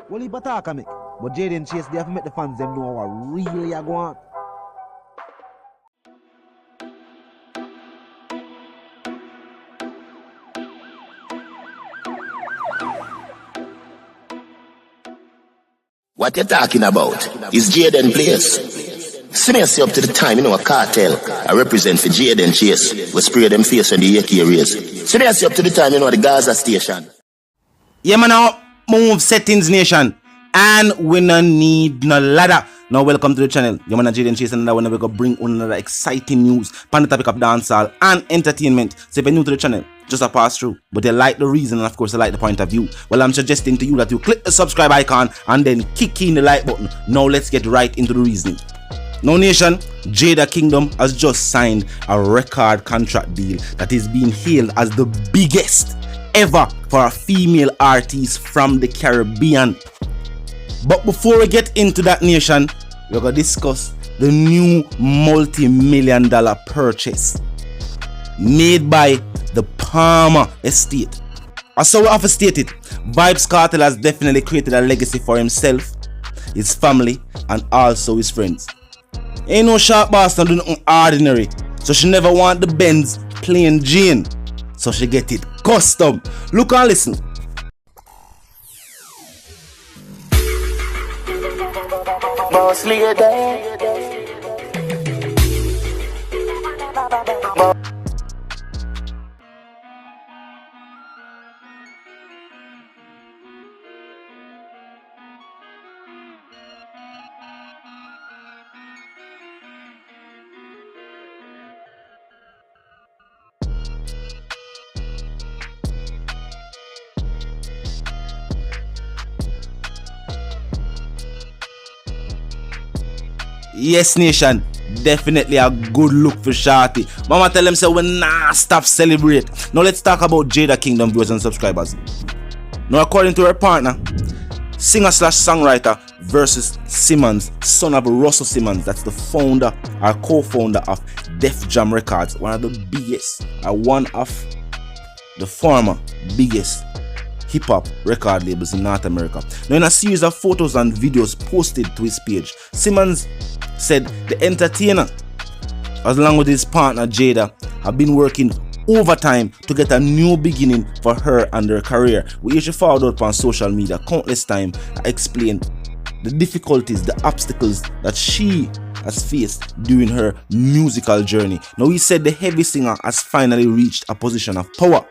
Well, he attack me. But Jada and Chase, they have to make the fans them know what really are going on. What you talking about? Is Jada place? See me up to the time, a cartel. I represent for Jada and Chase. We spray them face on the AK rays. See me up to the time, the Gaza station. Yeah, man, now move settings nation. And we no need no ladder. Now welcome to the channel. Your man Jada and Chase, and now we're gonna bring another exciting news on the topic of dancehall and entertainment. So if you're new to the channel, just a pass through. But you like the reason and of course you like the point of view. Well, I'm suggesting to you that you click the subscribe icon and then kick in the like button. Now let's get right into the reasoning. Now nation, Jada Kingdom has just signed a record contract deal that is being hailed as the biggest ever for a female artist from the Caribbean. But before we get into that nation, we're going to discuss the new multi-million-dollar purchase made by the Palmer Estate. As so we have stated, Vybz Kartel has definitely created a legacy for himself, his family, and also his friends. Ain't no sharp bastard do nothing ordinary, so she never want the Benz plain Jane, so she get it custom. Look and listen. Yes nation, definitely a good look for Shorty. Mama tell them say we nah stop celebrate. Now let's talk about Jada Kingdom viewers and subscribers. Now according to her partner, singer/songwriter Versus Simmons, son of Russell Simmons, that's the founder or co-founder of Def Jam Records, one of the biggest, one of the former biggest hip-hop record labels in North America. Now in a series of photos and videos posted to his page, Simmons said the entertainer, along with his partner Jada, have been working overtime to get a new beginning for her and her career. We usually followed up on social media countless times to explain the difficulties, the obstacles that she has faced during her musical journey. Now he said the heavy singer has finally reached a position of power.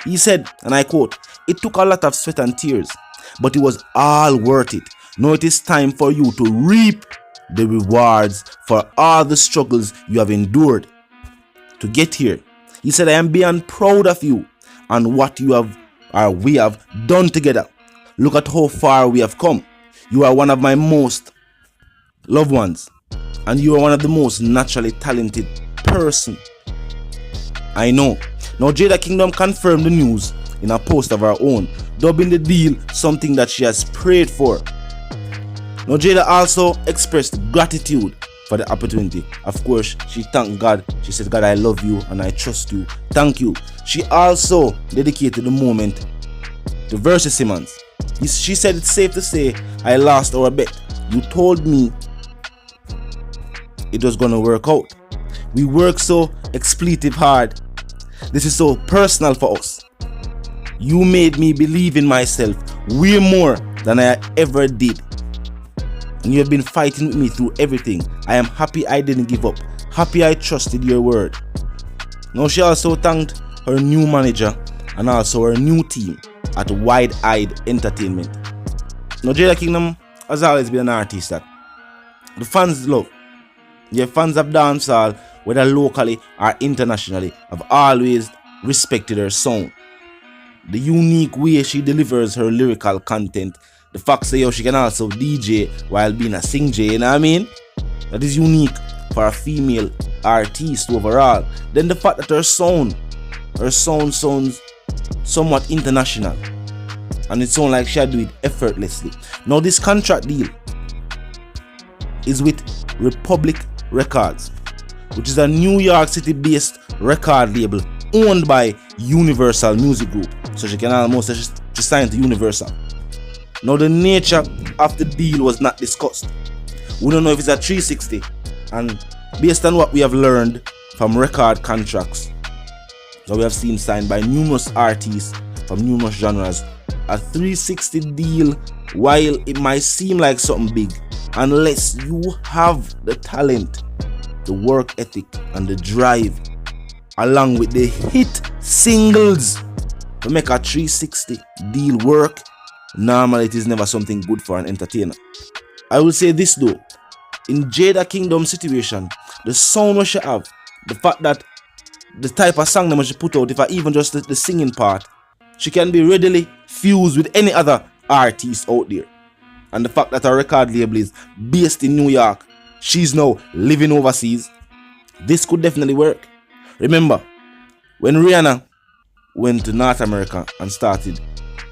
He said, and I quote, "It took a lot of sweat and tears, but it was all worth it. Now it is time for you to reap the rewards for all the struggles you have endured to get here." He said, "I am beyond proud of you and what you have or we have done together. Look at how far we have come. You are one of my most loved ones, and you are one of the most naturally talented person I know." Now Jada Kingdom confirmed the news in a post of her own, dubbing the deal something that she has prayed for. Now Jada also expressed gratitude for the opportunity. Of course, she thanked God. She said, "God, I love you and I trust you. Thank you." She also dedicated the moment to Versus Simmons. She said, "It's safe to say I lost our bet. You told me it was gonna work out. We worked so expletive hard. This is so personal for us. You made me believe in myself way more than I ever did. And you have been fighting with me through everything. I am happy I didn't give up. Happy I trusted your word." Now she also thanked her new manager and also her new team at Wide Eyed Entertainment. Now Jada Kingdom has always been an artist that the fans love. The fans of dancehall, whether locally or internationally, have always respected her sound. The unique way she delivers her lyrical content, the fact that she can also DJ while being a sing J, you know what I mean? That is unique for a female artist overall. Then the fact that her sound sounds somewhat international, and it sounds like she'll do it effortlessly. Now this contract deal is with Republic Records, which is a New York City based record label owned by Universal Music Group. So she can almost she signed to Universal. Now the nature of the deal was not discussed. We don't know if it's a 360, and based on what we have learned from record contracts that we have seen signed by numerous artists from numerous genres, a 360 deal, while it might seem like something big, unless you have the talent, the work ethic and the drive, along with the hit singles to make a 360 deal work, normally it is never something good for an entertainer. I will say this though, in Jada Kingdom situation, the sound we should have, the fact that the type of song that she put out, if I even just the singing part, she can be readily fused with any other artist out there. And the fact that her record label is based in New York, she's now living overseas, this could definitely work. Remember, when Rihanna went to North America and started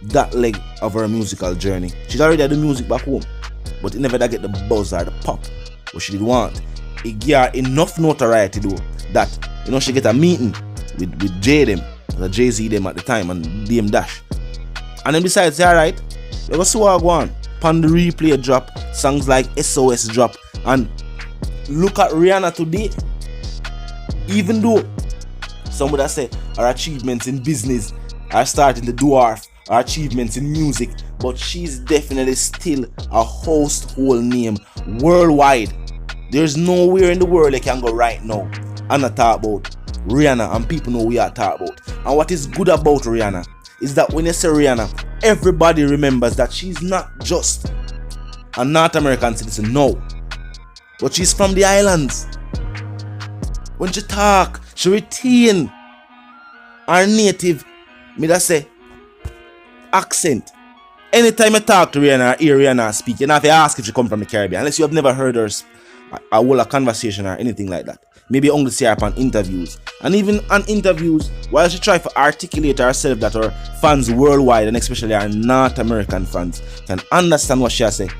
that leg of her musical journey, she'd already had the music back home, but it never did get the buzz or the pop what she did want. It gave her enough notoriety though that she get a meeting with Jada, the Jay-Z them at the time, and DM Dash, and then decides, say, alright, you go see what I go on. Pan the replay drop, songs like SOS drop, and look at Rihanna today. Even though some would have said her achievements in business are starting to dwarf her achievements in music, but she's definitely still a household name worldwide. There's nowhere in the world they can go right now and not talk about Rihanna, and people know we are talking about. And what is good about Rihanna is that when you say Rihanna, everybody remembers that she's not just a North American citizen, no, but she's from the islands. When she talk, she retain her native, say, accent. Anytime you talk to Rihanna or hear Rihanna speak, you don't have to ask if she come from the Caribbean, unless you have never heard her a whole conversation or anything like that. Maybe you only see her on interviews. And even on interviews, while she try to articulate herself that her fans worldwide, and especially our North American fans, can understand what she has said,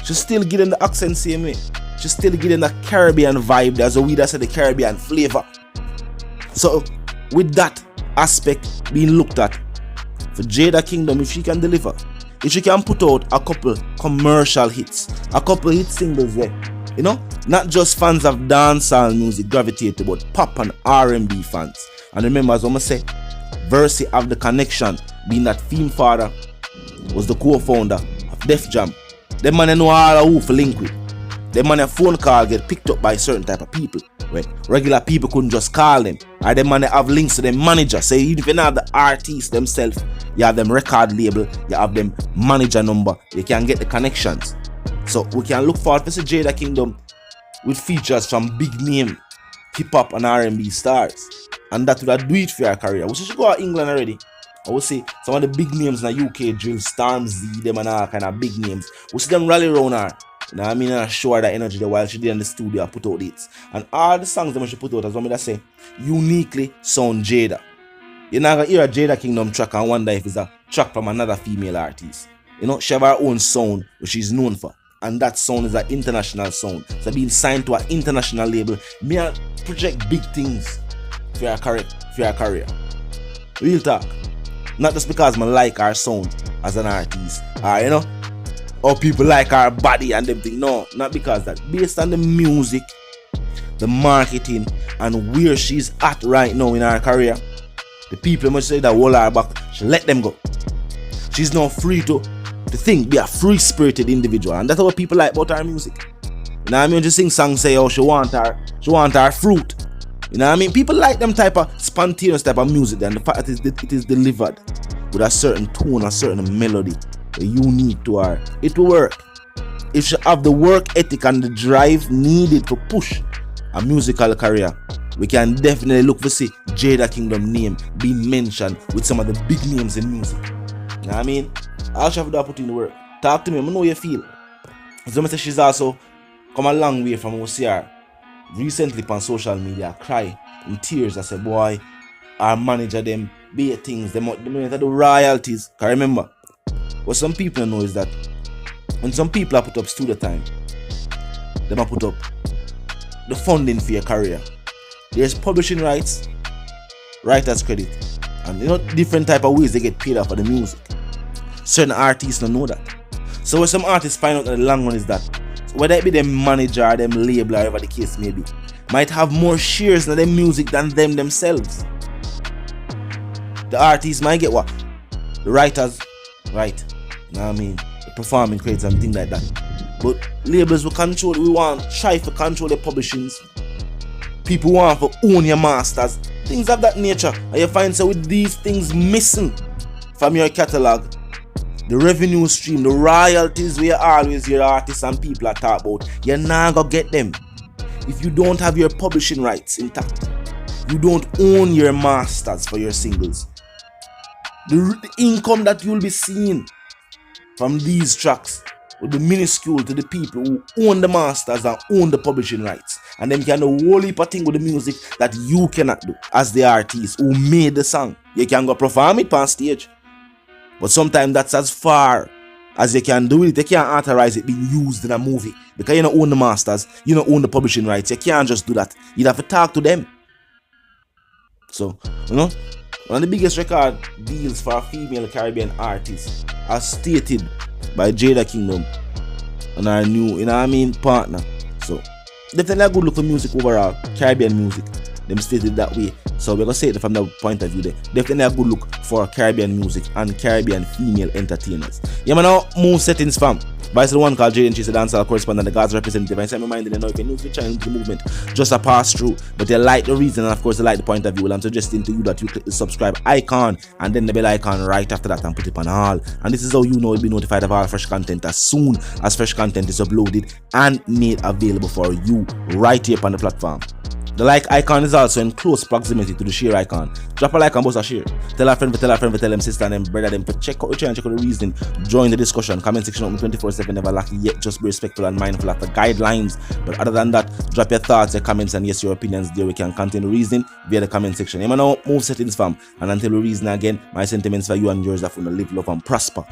she still give them the accent same way. She still give them the Caribbean vibe. There's a way that said the Caribbean flavor. So with that aspect being looked at, for Jada Kingdom, if she can deliver, if she can put out a couple commercial hits, a couple hit singles there, not just fans of dancehall music gravitate, but pop and R&B fans. And remember, as I'm say, Versi have the connection, being that Theme Father was the co-founder of Def Jam. Them man know all who for link with. Them man a phone call get picked up by certain type of people, where regular people couldn't just call them. Or them man have links to them manager. So even if you not have the artists themselves, you have them record label, you have them manager number, you can get the connections. So we can look forward to see Jada Kingdom with features from big name hip-hop and R&B stars. And that would have do it for her career. We should go out England already. I would say some of the big names in the UK, Drill, Stormzy, them and all kind of big names. We see them rally around her. And show her that energy there while she did in the studio put out hits. And all the songs that she put out, as one that say, uniquely sound Jada. You're not gonna hear a Jada Kingdom track and wonder if it's a track from another female artist. She have her own sound which she's known for. And that sound is an international sound. So being signed to an international label, me a project big things for your career. Real talk. Not just because I like her sound as an artist, or people like her body and them thing. No, not because that. Based on the music, the marketing, and where she's at right now in her career, the people must say that hold her back. She let them go. She's now free to think, be a free-spirited individual, and that's what people like about her music. Just sing songs say, oh, she want her fruit. People like them type of spontaneous type of music, and the fact that it is delivered with a certain tone, a certain melody, unique to her. It will work. If she have the work ethic and the drive needed to push a musical career, we can definitely look to see Jada Kingdom name being mentioned with some of the big names in music. I'll have to put in the work. Talk to me, I know how you feel. So I say she's also come a long way from see her recently on social media, cry in tears. I said, boy, our manager them be things, they do royalties. Cause remember, what some people know is that when some people are put up studio time, they might put up the funding for your career. There's publishing rights, writer's credit, and different type of ways they get paid off for the music. Certain artists don't know that. So when some artists find out in the long run is that, whether it be them manager or them label or whatever the case may be, might have more shares in their music than them themselves. The artists might get what? The writers, right? You know what I mean? The performing credits and things like that. But labels will control, we want try to control the publishings. People want to own your masters. Things of that nature. And you find so with these things missing from your catalog, the revenue stream, the royalties we always hear artists and people are talk about, you're not gonna get them if you don't have your publishing rights intact. You don't own your masters for your singles. The income that you'll be seeing from these tracks will be minuscule to the people who own the masters and own the publishing rights, and them can do a whole heap of things with the music that you cannot do as the artist who made the song. You can go perform it on stage, but sometimes that's as far as you can do it. You can't authorize it being used in a movie because you don't own the masters, you don't own the publishing rights. You can't just do that. You'd have to talk to them. So, you know, one of the biggest record deals for a female Caribbean artist, as stated by Jada Kingdom and our new, you know what I mean, partner. So, definitely a good look for music overall, Caribbean music. Them stated that way. So we're gonna say it from that point of view there. Definitely a good look for Caribbean music and Caribbean female entertainers. Yeah, man, now move settings fam. Vice the one called Jada, she's a dancehall correspondent, the God's representative. I say my mind, you know, if you're new to the channel, the movement, just a pass through. But you like the reason, and of course you like the point of view. Well, I'm suggesting to you that you click the subscribe icon and then the bell icon right after that and put it on all. And this is how you know you'll be notified of all fresh content as soon as fresh content is uploaded and made available for you right here on the platform. The like icon is also in close proximity to the share icon. Drop a like and bust a share. Tell a friend, tell them sister and them brother them to check out the channel, check out the reason. Join the discussion. Comment section open 24/7, never lucky yet. Just be respectful and mindful of the guidelines. But other than that, drop your thoughts, your comments, and yes, your opinions there. We can continue reasoning via the comment section. You know, move settings fam. And until we reason again, my sentiments for you and yours are for to live, love, and prosper.